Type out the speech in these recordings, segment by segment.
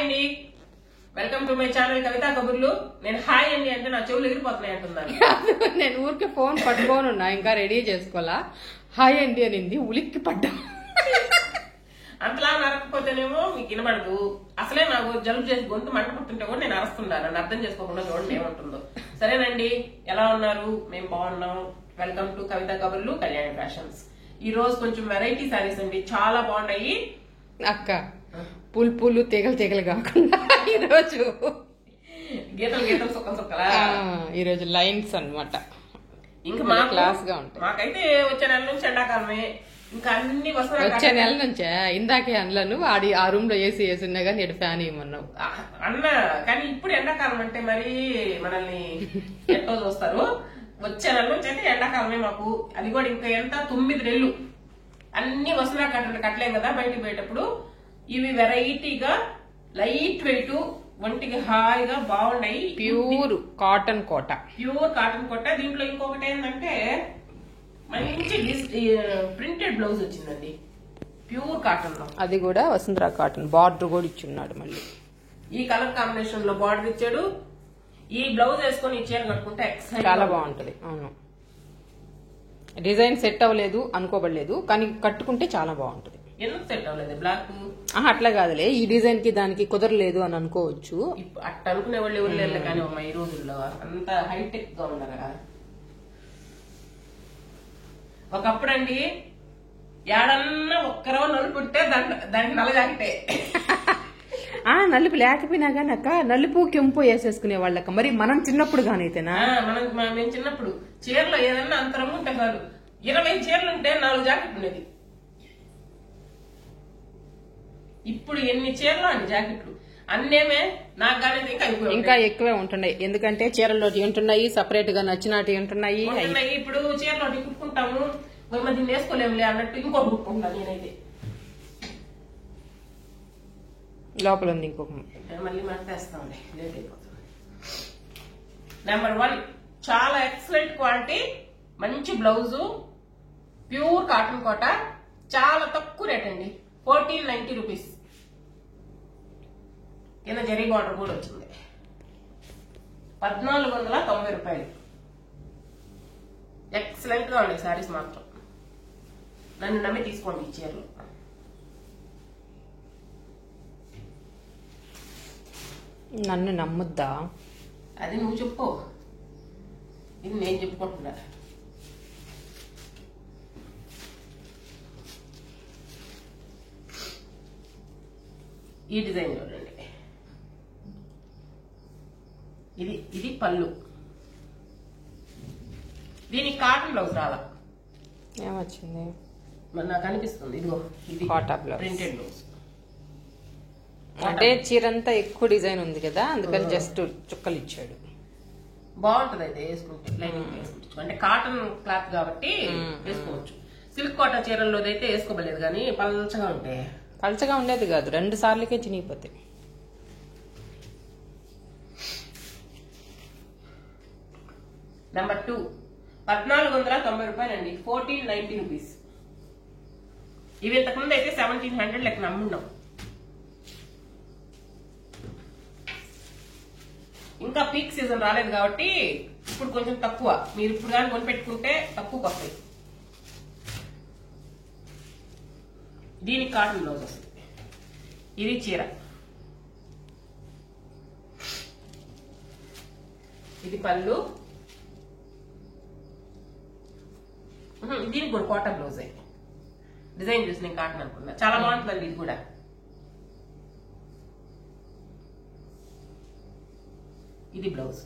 అండి, welcome to my channel కవితా కబుర్లు. నేను హాయ్ అండి అంటే నా చెవులు ఎగిరిపోతున్నాయి అంటున్నాను. నేను ఊరికే ఫోన్ పట్టుకొని ఉన్నా, ఇంకా రెడీ చేసుకోవాలా. హాయ్ అండి అనింది, ఉలిక్కి పడ్డా. అంతలా నరకపోతేనేమో మీకు వినబడదు. అసలే నాకు జలుబు చేసి గొంతు మంట పుట్టుంటే కూడా నేను అరుస్తున్నాను. నన్ను అర్థం చేసుకోకుండా చూడండి ఏమంటుందో. సరేనండి, ఎలా ఉన్నారు? మేము బాగున్నాం. వెల్కమ్ టు కవితా కబుర్లు కళ్యాణి ఫ్యాషన్స్. ఈ రోజు కొంచెం వెరైటీ సారీస్ అండి, చాలా బాగున్నాయి. అక్క పూలు పూలు తీగలు తీగలు కాకుండా ఈరోజు గీతలు గీతలు సుక్కలు సుక్కలా ఈరోజు లైన్స్ అనమాట. ఇంకా క్లాస్ గా ఉంటాయి. మాకైతే వచ్చే నెల నుంచి ఎండాకాలమే. ఇంకా అన్ని వచ్చే నెల నుంచే. ఇందాకే అనలను ఆడి ఆ రూమ్ లో ఏసీ ఉన్నా కానీ ఇటు ఫ్యాన్ ఏమన్నావు అన్న. కానీ ఇప్పుడు ఎండాకాలం అంటే మరి మనల్ని ఎట్టో చూస్తారు. వచ్చే నెల నుంచి అయితే ఎండాకాలమే మాకు. అది కూడా ఇంకా ఎంత 9 నెలలు. అన్ని వసరా కట్టలు కట్టలేం కదా బయటకు పోయేటప్పుడు. ఇవి వెరైటీగా లైట్ వెయిట్, ఒంటికి హాయిగా బాగున్నాయి. ప్యూర్ కాటన్ కోట. ప్యూర్ కాటన్ కోట. దీంట్లో ఇంకొకటి ఏంటంటే మంచి ప్రింటెడ్ బ్లౌజ్ వచ్చిందండి, ప్యూర్ కాటన్ లో. అది కూడా వసుంధరా కాటన్. బార్డర్ కూడా ఇచ్చున్నాడు. మళ్ళీ ఈ కలర్ కాంబినేషన్ లో బార్డర్ ఇచ్చాడు. ఈ బ్లౌజ్ వేసుకొని చీర కట్టుకుంటే చాలా బాగుంటది. అవును, డిజైన్ సెట్ అవ్వలేదు అనుకోబడలేదు, కానీ కట్టుకుంటే చాలా బాగుంటది. ఎందుకు సెట్ అవ్వలేదు? బ్లాక్ అట్లా కాదులే, ఈ డిజైన్ కి దానికి కుదరలేదు అని అనుకోవచ్చు. అట్ట అనుకునే వాళ్ళు ఎవరు లేరు. కానీ అమ్మ ఈ రోజుల్లో అంత హైటెక్ గా ఉండరా. ఒకప్పుడు అండి ఏడన్నా ఒక్కరో నలుపు ఉంటే దానికి నల్ల జాకెటే. నలుపు లేకపోయినా గానీ అక్క నలుపు కెంపు వేసేసుకునే వాళ్ళక. మరి మనం చిన్నప్పుడు గానైతేనా, మేము చిన్నప్పుడు చీరలో ఏదన్నా అంతరం ఉంటే కాదు, 20 చీరలు ఉంటే 4 జాకెట్లు ఉండేది. ఇప్పుడు ఎన్ని చీరలు అన్ని జాకెట్లు. అన్నేమే నాకు కానీ ఇంకా ఎక్కువే ఉంటున్నాయి. ఎందుకంటే చీరలో ఉంటున్నాయి, సపరేట్ గా నచ్చినట్టు ఉంటున్నాయి. ఇప్పుడు చీరలో కుట్టుకుంటాము, దీన్ని వేసుకోలేములే అన్నట్టు ఇంకొక కుట్టుకుంటాను నేనైతే. లోపల ఉంది ఇంకొక, మళ్ళీ మడతేస్తాంలే, లేట్ అయిపోతుంది. నెంబర్ 1 చాలా ఎక్సలెంట్ క్వాలిటీ, మంచి బ్లౌజు, ప్యూర్ కాటన్ కోట, చాలా తక్కువ రేట్ అండి. 1490 రూపీస్. కింద జరీ బార్డర్ కూడా వచ్చింది. 1490 రూపాయలు. ఎక్సలెంట్ గా ఉన్నాయి సారీస్ మాత్రం. నన్ను నమ్మి తీసుకోండి ఈ చీరలు. నన్ను నమ్ముద్దా? అది నువ్వు చెప్పు, ఇది నేను చెప్పుకుంటున్నా. ఈ డిజైన్ చూడండి, ఇది పళ్ళు. దీనికి కాటన్ బ్లౌజ్ రాలా. ఏమొచ్చింది? మరి నాకు అనిపిస్తుంది ఇదిగో ఇది కాటన్ బ్లౌజ్, ప్రింటెడ్ బ్లౌజ్. అంటే చీరంతా ఎక్కువ డిజైన్ ఉంది కదా, అందుకని జస్ట్ చుక్కలు ఇచ్చాడు. బాగుంటది అయితే వేసుకుంటే, లైనింగ్ వేసుకుంటే. అంటే కాటన్ క్లాత్ కాబట్టి వేసుకోవచ్చు. సిల్క్ కోట చీరల్లో అయితే వేసుకోబలేదు, కానీ పల్చగా ఉంటే. పల్చగా ఉండేది కాదు, 2 సార్లకే చినిగిపోతాయి. నెంబర్ 2 1490 రూపాయలండి. 1490 రూపీస్. ఇవి ఇంతకుముందు అయితే 1700 లెక్క నమ్మున్నాం. ఇంకా పీక్ సీజన్ రాలేదు కాబట్టి ఇప్పుడు కొంచెం తక్కువ. మీరు ఇప్పుడు కానీ కొని పెట్టుకుంటే తక్కువకి వస్తాయి. దీనికి కాటన్ బ్లౌజ్ వస్తుంది. ఇది చీర, ఇది పళ్ళు. దీనికి కూడా కాటన్ బ్లౌజ్. డిజైన్ చూసి నేను కాటన్ అనుకున్నా. చాలా బాగుంటుందండి ఇది కూడా. ఇది బ్లౌజ్.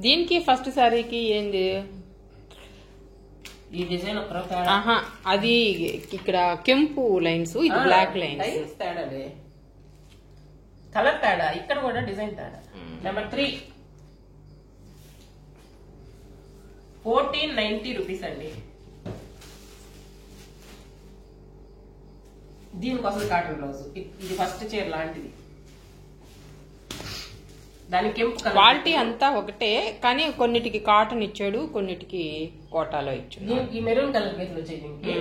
దీనికి ఫస్ట్ సారీకి ఏంది ఈ డిజైన్ ఒక అది ఇక్కడ కెంపు లైన్స్, ఇది బ్లాక్ లైన్స్. తేడాలే, కలర్ తేడా. ఇక్కడ కూడా డిజైన్ తేడా. నెంబర్ 3 1490 రూపీస్ అండి. దీనికోసం కాటన్ బ్లౌజ్. ఇది ఫస్ట్ చీర లాంటిది. దానికి క్వాలిటీ అంతా ఒకటే, కానీ కొన్నిటికి కాటన్ ఇచ్చాడు, కొన్నిటికి కోటాలో ఇచ్చాడు. ఈ మెరూన్ కలర్ గీతలు వచ్చాయి దీనికి.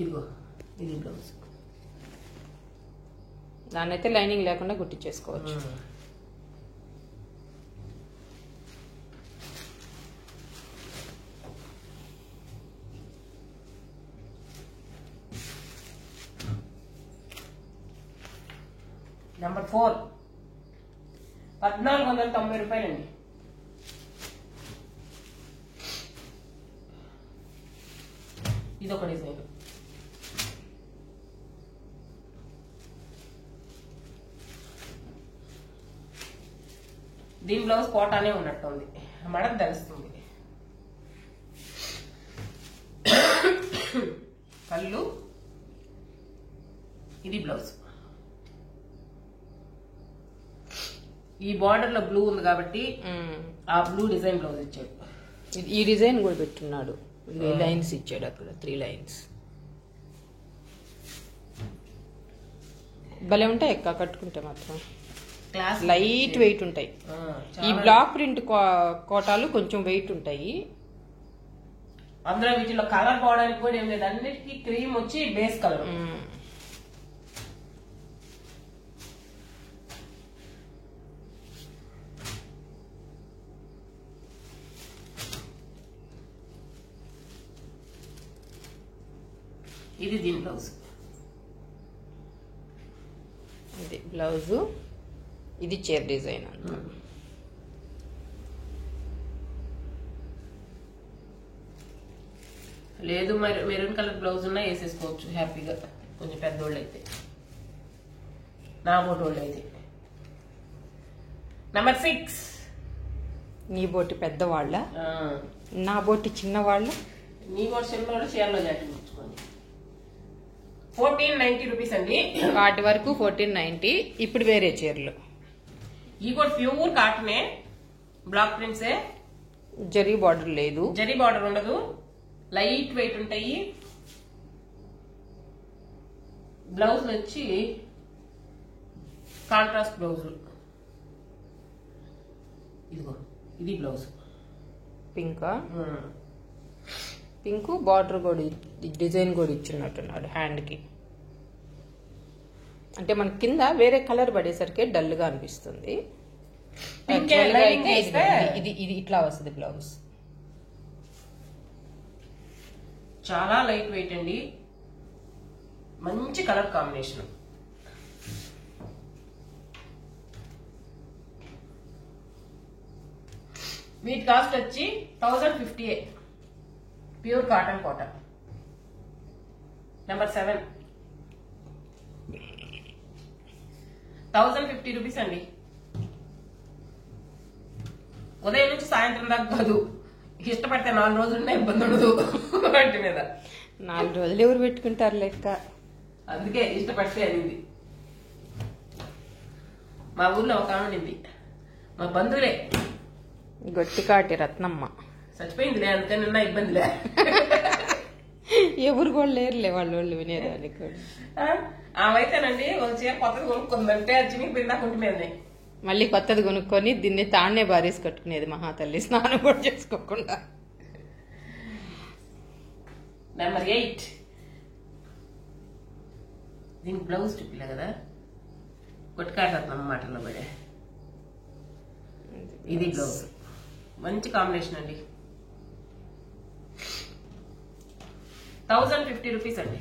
ఇదిగో ఇది బ్లౌజ్. దాన్నైతే లైనింగ్ లేకుండా కుట్టించేసుకోవచ్చు. నెంబర్ 4 1490 రూపాయలండి. ఇదొక డిజైన్. దీని బ్లౌజ్ కోటానే ఉన్నట్టుంది, మడత తెలుస్తుంది. పళ్ళు, ఇది బ్లౌజ్. ఈ బార్డర్ లో బ్లూ ఉంది కాబట్టి ఆ బ్లూ డిజైన్ బ్లౌజ్ ఇచ్చాడు. ఈ డిజైన్ కూడా పెట్టున్నాడు, లైన్స్ ఇచ్చాడు అక్కడ 3 లైన్స్. భలే ఉంటాయి ఎక్క కట్టుకుంటే మాత్రం, క్లాస్ లైట్ వెయిట్ ఉంటాయి. ఈ బ్లాక్ ప్రింట్ కోటాలు కొంచెం వెయిట్ ఉంటాయి. అందులో వీటిలో కలర్ పోవడానికి కూడా ఏం లేదు, అన్నిటికీ క్రీమ్ వచ్చి బేస్ కలర్. ఇది దీని బ్లౌజ్. ఇది బ్లౌజు, ఇది చీర డిజైన్ అంతా. లేదు మెరూన్ కలర్ బ్లౌజ్ ఉన్నా వేసేసుకోవచ్చు హ్యాపీగా, కొంచెం పెద్దోళ్ళు అయితే, నా బోటోళ్ళు అయితే. నెంబర్ 6 నీ బోటి పెద్దవాళ్ళ, నా బోటి చిన్నవాళ్ళ. నీ బోటి చిన్నవాళ్ళు చీరలో జాకెట్ తెచ్చుకోండి. 1490 రూపీస్ అండి. వాటి వరకు 1490. ఇప్పుడు వేరే చీరలు. ఈ కూడా ప్యూర్ కాటనే, బ్లాక్ ప్రింట్సే, జరీ బార్డర్ లేదు, జరీ బార్డర్ ఉండదు, లైట్ వెయిట్ ఉంటాయి. బ్లౌజ్ వచ్చి కాంట్రాస్ట్ బ్లౌజ్. ఇదిగో ఇది బ్లౌజ్. పింకా, పింక్ బార్డర్ కూడా డిజైన్ కూడా ఇచ్చినట్టున్నాడు హ్యాండ్ కి. అంటే మన కింద వేరే కలర్ పడేసరికి డల్ గా అనిపిస్తుంది. ఇది ఇది ఇట్లా వస్తుంది బ్లౌజ్. చాలా లైట్ వెయిట్ అండి, మంచి కలర్ కాంబినేషన్. వీటి కాస్ట్ వచ్చి 1050. ప్యూర్ కాటన్ కోట. నెంబర్ 7 1050 రూపీస్ అండి. ఉదయం నుంచి సాయంత్రం దాకా కాదు, ఇష్టపడితే 4 రోజులున్నా ఇబ్బంది ఉండదు వాటి మీద. 4 రోజులు ఎవరు పెట్టుకుంటారు లెక్క, అందుకే ఇష్టపడితే అనింది. మా ఊర్లో ఒక ఆమె, మా బంధువులే, గట్టికాటి రత్నమ్మ చచ్చిపోయిందిలే, అందుకని నిన్న ఇబ్బందిలే. ఎవరు కూడా లేరులే వాళ్ళు వినేదానికి కూడా. ఆమెతేనండి ఒక చీర కొత్తది కొనుక్కుందంటే అది చినిగిపోయిందా కుంటి మీదనే. మళ్ళీ కొత్తది కొనుక్కొని దీన్ని తానే బారేసి కట్టుకునేది మహాతల్లి, స్నానం కూడా చేసుకోకుండా. నెంబర్ 8 దీనికి బ్లౌజ్ చూపిలే కదా, కొట్టుకాటం మాటల్లో పడే. ఇది బ్లౌజ్, మంచి కాంబినేషన్ అండి. 1050 రూపీస్ అండి.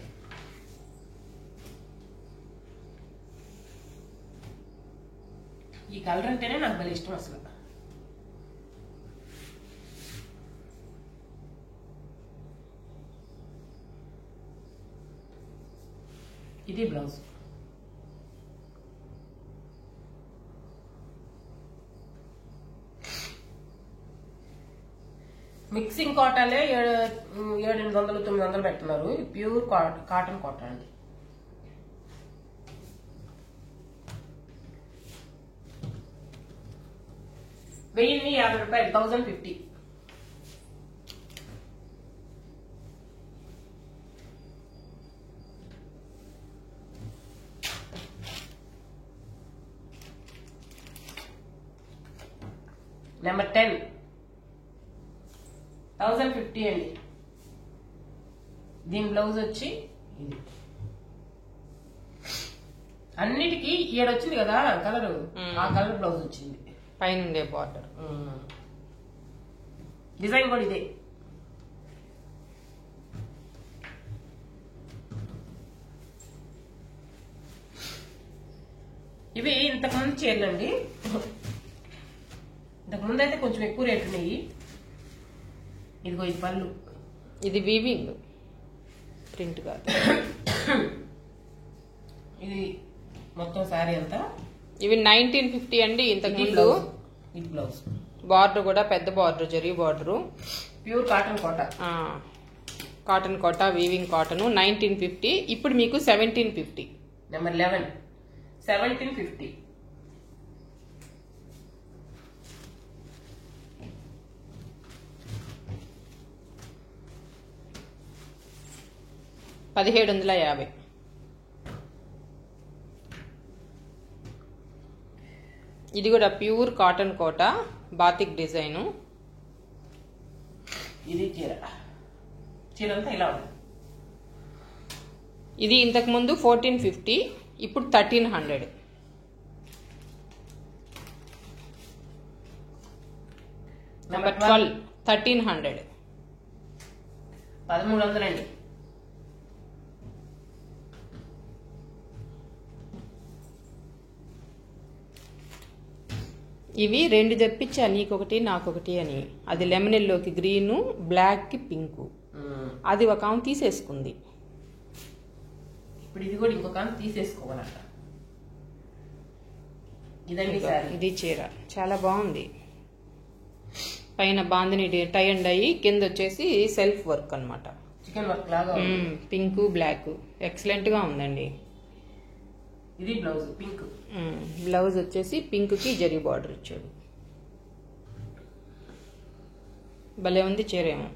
ఈ కలర్ అంటేనే నాకు భలే ఇష్టం అసలు. ఇది బ్లౌజ్. మిక్సింగ్ కాటనే 700-900 పెడుతున్నారు. ప్యూర్ కాటన్ కాటన్ అండి. ₹1050. 1050. నెంబర్ 10 1050 అండి. దీని బ్లౌజ్ వచ్చి ఇది అన్నిటికీ ఏడొచ్చింది కదా కలర్, ఆ కలర్ బ్లౌజ్ వచ్చింది. పైన ఉండే బార్డర్ డిజైన్ కూడా ఇదే. ఇవి ఇంతకుముందు చీరలండి. ఇంతకుముందు అయితే కొంచెం ఎక్కువ రేటు ఉన్నాయి. ఇదిగో ఇది పళ్ళు, ఇది వీవింగ్ ప్రింట్ కాదు. ఇది మొత్తం శారీ అంతా. ఇవి 1950 అండి. ఇంతకు ముందు ఇది బ్లౌజ్. బార్డర్ కూడా పెద్ద border, zari border, pure cotton Kota. Cotton Kota, weaving cotton. 1950. ఇప్పుడు మీకు 1750. నెంబర్ 11 1750. $1750. ఇది కూడా ప్యూర్ కాటన్ కోట, బాతిక్ డిజైన్. ఇది చీర, చీర అంతా ఇలా ఉంది. ఇది ఇంతకు ముందు 1450, ఇప్పుడు 1300. నెంబర్ 12 1300. 1300 అండి. ఇవి రెండు తెప్పించా, నీకొకటి నాకొకటి అని. అది లెమనెల్లోకి గ్రీను, బ్లాక్ కి పింకు. అది ఒక ఆమె తీసేసుకుంది. ఇప్పుడు ఇది కూడా ఇంకొక ఆమె తీసేసుకోవాలంట. ఇదండి సారీ. ఇది చీర చాలా బాగుంది. పైన బాందిని టై అండ్ అయ్యి, కింద వచ్చేసి సెల్ఫ్ వర్క్ అన్నమాట. చికెన్ వర్క్ లాగా పింక్ బ్లాక్ ఎక్సలెంట్ గా ఉందండి. ఇది బ్లౌజ్ పింక్. బ్లౌజ్ వచ్చేసి పింక్ కి జరీ బార్డర్ ఇచ్చాడు. భలే ఉంది చీర ఏమో.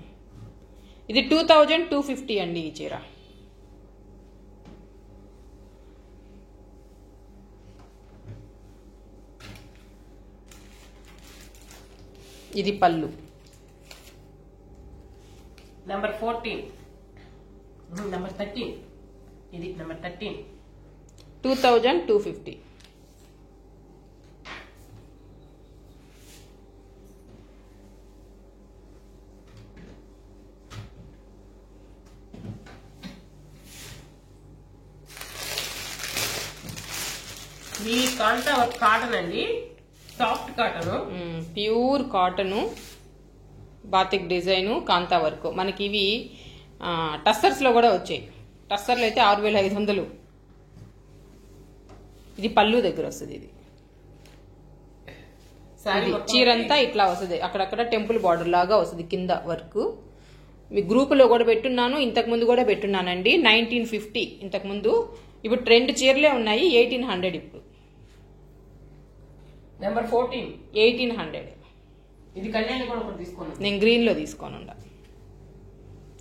ఇది 2250 అండి ఈ చీర. ఇది పళ్ళు. Number 14 number 13. ఇది నెంబర్ 13 2250. ఈ కాంతా వర్క్ కాటన్ అండి, soft cotton, pure cotton, batik design, kantha work. మనకి ఇవి టస్సర్స్ లో కూడా వచ్చాయి. టస్సర్లు అయితే 6500. ఇది పళ్ళు దగ్గర వస్తుంది. ఇది చీరంతా ఇట్లా వస్తుంది, అక్కడక్కడ టెంపుల్ బార్డర్ లాగా వస్తుంది కింద వర్క్. మీ గ్రూపులో కూడా పెట్టున్నాను, ఇంతకు ముందు కూడా పెట్టున్నానండి. 1950 ఇంతకు ముందు. ఇప్పుడు 2 చీరలే ఉన్నాయి. 1800 ఇప్పుడు. నెంబర్ 14 1800. ఇది కళ్యాణి కూడా ఒకటి తీసుకున్నాను. నేను గ్రీన్ లో తీసుకోనుండా.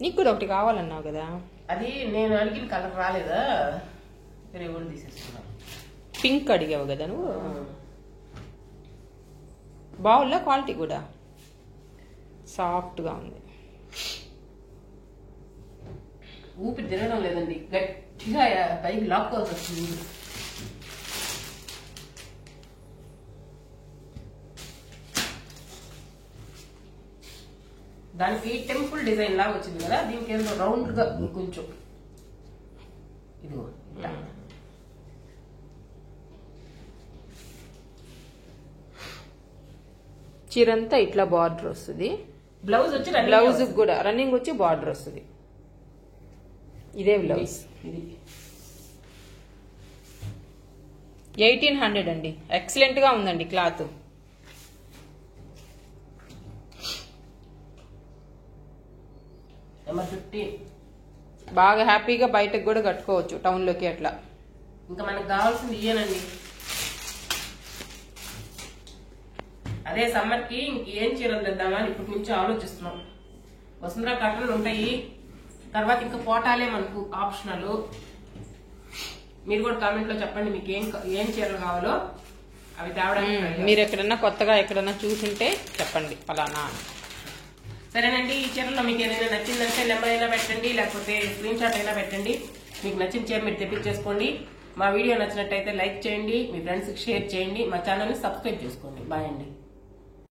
నీకు కూడా ఒకటి కావాలన్నావు కదా. అది నేను అడిగిన కలర్ రాలేదా, వేరే కూడా తీసేసుకున్నాను. పింక్ అడిగావు కదా నువ్వు. బాగుందా క్వాలిటీ కూడా, సాఫ్ట్ గా ఉంది. ఊపిరి తిరగడం లేదండి, గట్టిగా పైకి లాక్కోవాల్సి వస్తుంది. దానికి టెంపుల్ డిజైన్ లాగా వచ్చింది కదా, దీనికి ఏదో రౌండ్ గా కొంచెం ఇదిగో ఇట్లా. చీరంతా ఇట్లా బార్డర్ వస్తుంది. బ్లౌజ్ వచ్చి బ్లౌజ్ కూడా రన్నింగ్ వచ్చి బార్డర్ వస్తుంది. ఇదే బ్లౌజ్. ఇది 1800 అండి. ఎక్సలెంట్ గా ఉందండి క్లాత్. నెంబర్ 15. బాగా హ్యాపీగా బయటకు కూడా కట్టుకోవచ్చు టౌన్ లోకి అట్లా. ఇంకా మనకు కావాల్సింది ఇయ్యనండి. అదే సమ్మర్ కి ఇంకేం చీరలు తెద్దామని ఇప్పటి నుంచి ఆలోచిస్తున్నాం. వసుంధరా కాటన్లు ఉంటాయి, తర్వాత ఇంకా పోటాలే మనకు ఆప్షనల్. మీరు కూడా కామెంట్ లో చెప్పండి మీకు ఏం చీరలు కావాలో అవి తేవడానికి. మీరు ఎక్కడన్నా కొత్తగా ఎక్కడన్నా చూసుంటే చెప్పండి ఫలానా. సరేనండి, ఈ చీరలో మీకు ఏదైనా నచ్చిందంటే నెంబర్ అయినా పెట్టండి, లేకపోతే స్క్రీన్ షాట్ అయినా పెట్టండి. మీకు నచ్చిన చీర మీరు తెప్పించేసుకోండి. మా వీడియో నచ్చినట్టయితే లైక్ చేయండి, మీ ఫ్రెండ్స్కి షేర్ చేయండి, మా ఛానల్ని సబ్స్క్రైబ్ చేసుకోండి. బాయ్ అండి.